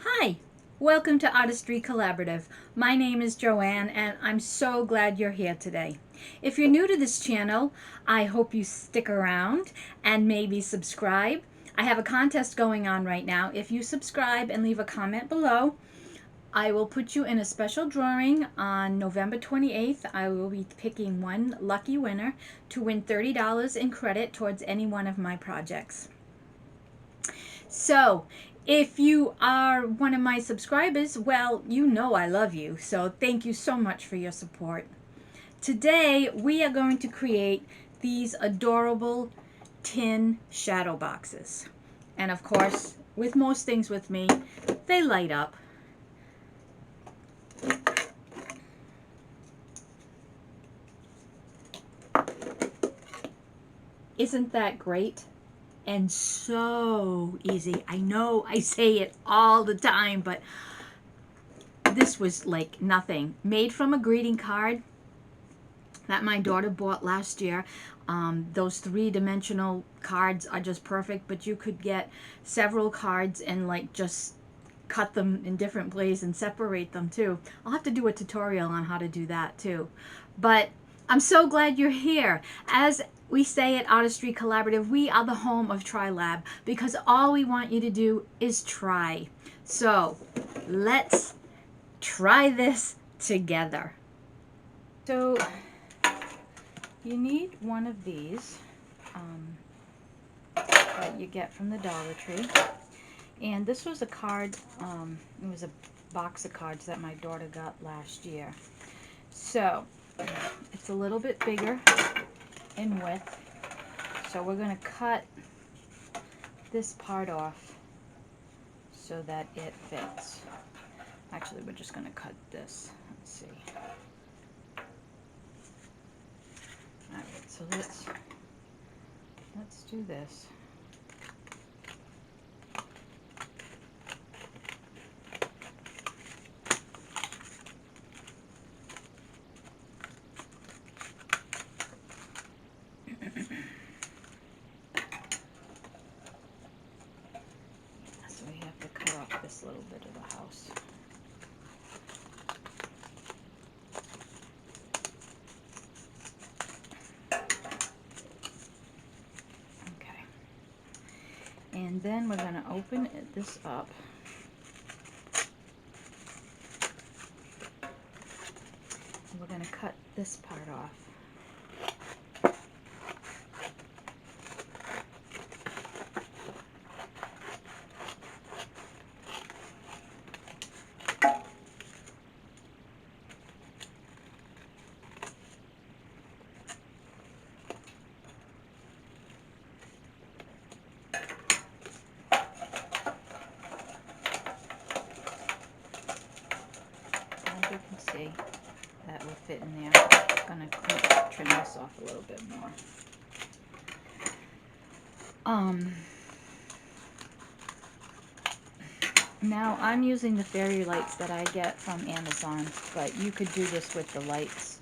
Hi, welcome to Artistry Collaborative. My name is JoAnn and I'm so glad you're here today. If you're new to this channel, I hope you stick around and maybe subscribe. I have a contest going on right now. If you subscribe and leave a comment below, I will put you in a special drawing on November 28th. I will be picking one lucky winner to win $30 in credit towards any one of my projects. So, if you are one of my subscribers, well, you know I love you. So, thank you so much for your support. Today, we are going to create these adorable tin shadow boxes. And of course, with most things with me, they light up. Isn't that great? And so easy. I know I say it all the time, but this was like nothing. Made from a greeting card that my daughter bought last year. Those three-dimensional cards are just perfect, but you could get several cards and like just cut them in different places and separate them too. I'll have to do a tutorial on how to do that too. But I'm so glad you're here. As we say at Artistry Collaborative, we are the home of TriLab because all we want you to do is try. So let's try this together. So you need one of these that you get from the Dollar Tree. And this was a card, it was a box of cards that my daughter got last year. So it's a little bit bigger in width. So we're going to cut this part off so that it fits. Actually, we're just going to cut this. Let's see. Alright, so let's do this. So we have to cut off this little bit of the house. Okay. And then we're going to open this up. We're going to cut this part off. As you can see, that will fit in there. I'm going to trim this off a little bit more. Now I'm using the fairy lights that I get from Amazon, but you could do this with the lights.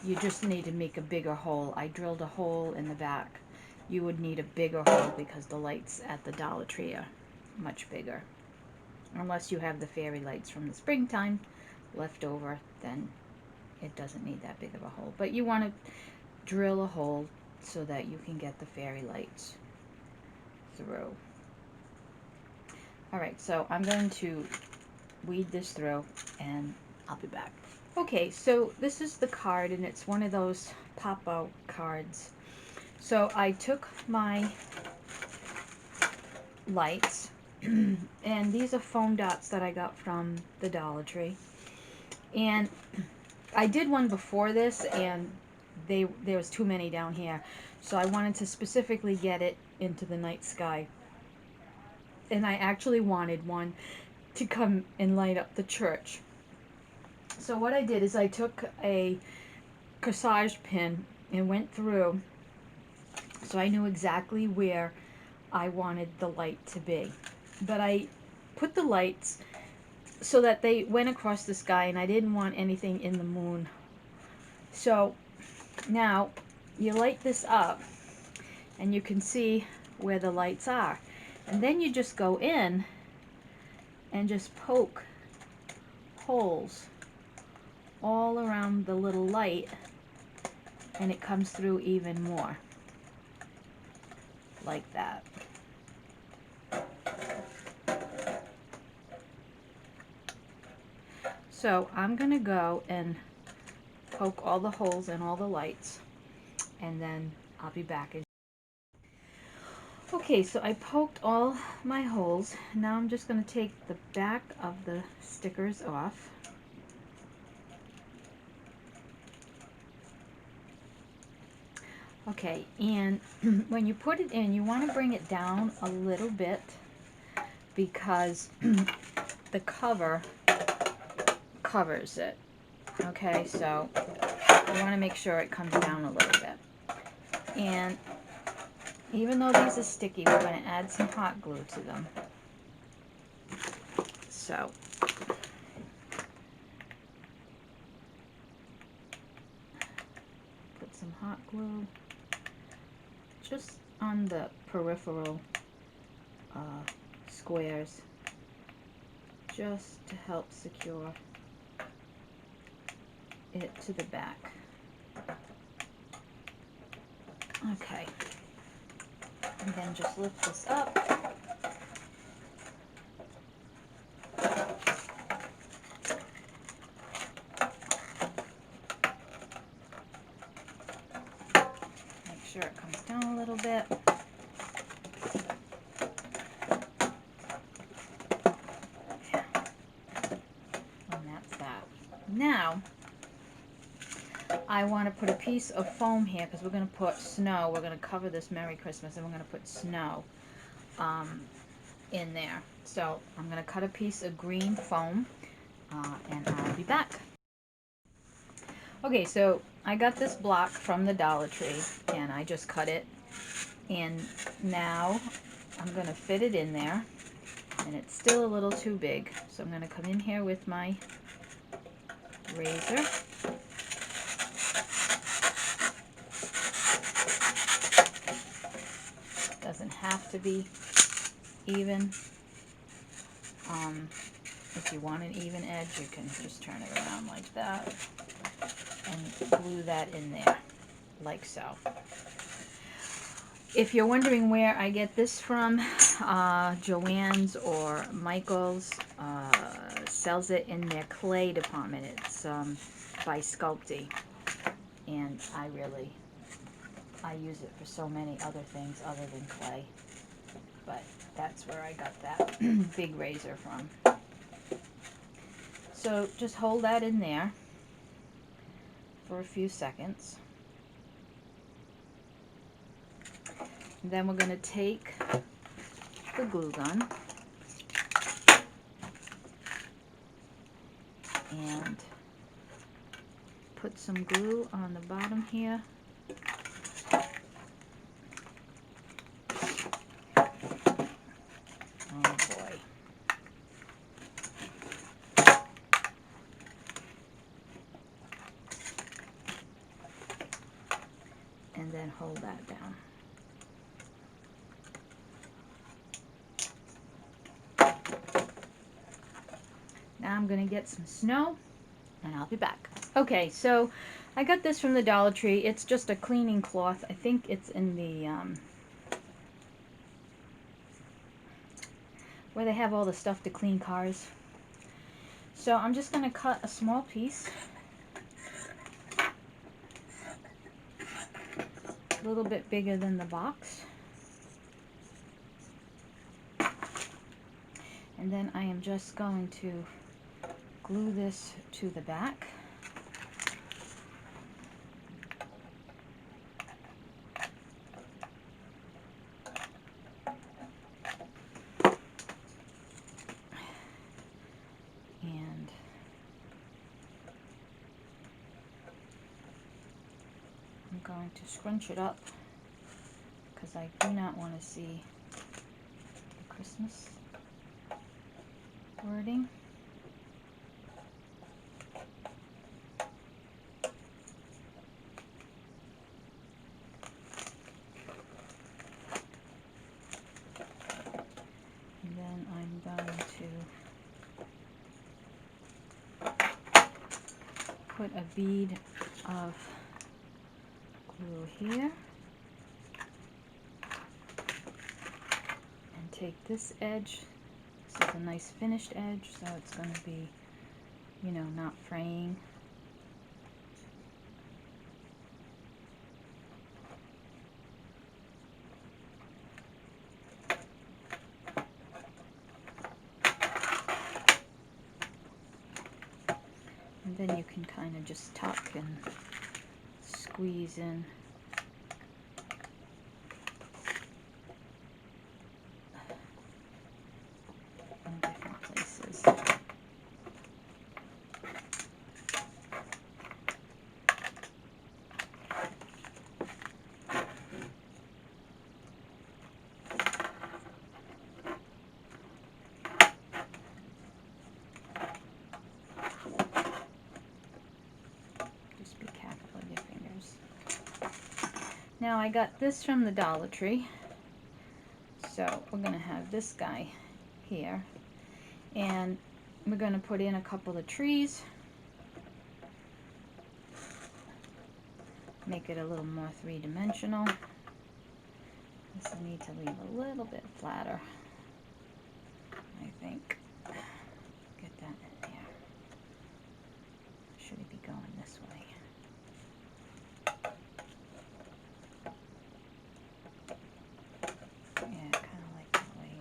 You just need to make a bigger hole. I drilled a hole in the back. You would need a bigger hole because the lights at the Dollar Tree are much bigger. Unless you have the fairy lights from the springtime left over, then it doesn't need that big of a hole. But you want to drill a hole so that you can get the fairy lights through. Alright, so I'm going to weed this through and I'll be back. Okay, so this is the card and it's one of those pop-out cards. So I took my lights and these are foam dots that I got from the Dollar Tree. And I did one before this and there was too many down here. So I wanted to specifically get it into the night sky. And I actually wanted one to come and light up the church. So what I did is I took a corsage pin and went through so I knew exactly where I wanted the light to be. But I put the lights so that they went across the sky and I didn't want anything in the moon. So now you light this up and you can see where the lights are. And then you just go in and just poke holes all around the little light, and it comes through even more, like that. So I'm gonna go and poke all the holes in all the lights, and then I'll be back. Okay, so I poked all my holes. Now I'm just gonna take the back of the stickers off. Okay, and when you put it in, you want to bring it down a little bit because the cover covers it. Okay, so you want to make sure it comes down a little bit. And even though these are sticky, we're going to add some hot glue to them. So put some hot glue just on the peripheral squares, just to help secure it to the back. Okay, and then just lift this up. Make sure it comes down a little bit. And that's that. Now, I want to put a piece of foam here because we're going to put snow. We're going to cover this Merry Christmas, and we're going to put snow in there. So I'm going to cut a piece of green foam, and I'll be back. Okay, so I got this block from the Dollar Tree, and I just cut it. And now I'm going to fit it in there, and it's still a little too big. So I'm going to come in here with my razor. Doesn't have to be even. If you want an even edge, you can just turn it around like that and glue that in there, like so. If you're wondering where I get this from, JoAnn's or Michael's sells it in their clay department. It's by Sculpty, and I use it for so many other things other than clay, but that's where I got that big razor from. So just hold that in there for a few seconds. And then we're going to take the glue gun and put some glue on the bottom here. Oh boy. And then hold that down. Now I'm going to get some snow, and I'll be back. Okay, so I got this from the Dollar Tree. It's just a cleaning cloth. I think it's in the where they have all the stuff to clean cars. So I'm just going to cut a small piece, a little bit bigger than the box. And then I am just going to glue this to the back. And I'm going to scrunch it up because I do not want to see the Christmas wording. put a bead of glue here. And take this edge. This is a nice finished edge, so it's going to be, you know, not fraying. And then you can kind of just tuck and squeeze in. In different places. Just be careful with your fingers. Now I got this from the Dollar Tree. So we're going to have this guy here. And we're going to put in a couple of trees. Make it a little more three-dimensional. This I need to leave a little bit flatter, I think. Get that in there. Should it be going this way? Yeah, kind of like that way.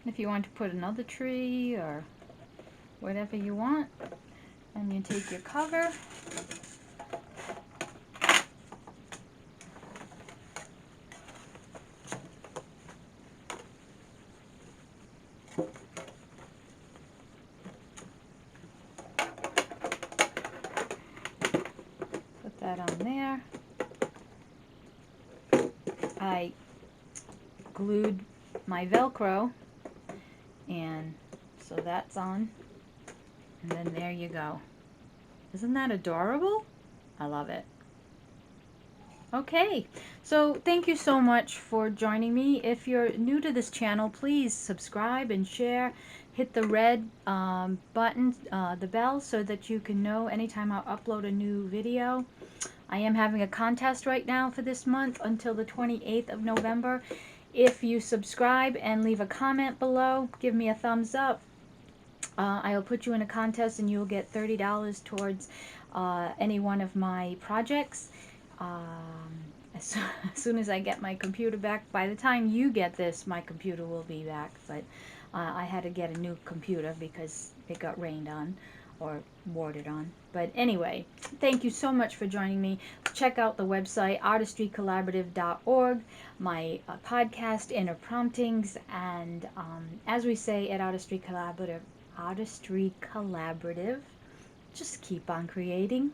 If you want to put another tree or whatever you want, and you take your cover, put that on there. I glued my Velcro, and so that's on, and then there you go. Isn't that adorable? I love it. Okay, so thank you so much for joining me. If you're new to this channel, please subscribe and share. Hit the red button, the bell, so that you can know anytime I upload a new video. I am having a contest right now for this month until the 28th of November. If you subscribe and leave a comment below, give me a thumbs up, I'll put you in a contest and you'll get $30 towards any one of my projects. As soon as I get my computer back, by the time you get this, my computer will be back. But I had to get a new computer because it got rained on or watered on. But anyway, thank you so much for joining me. Check out the website, artistrycollaborative.org, my podcast, Inner Promptings, and as we say at Artistry Collaborative, just keep on creating.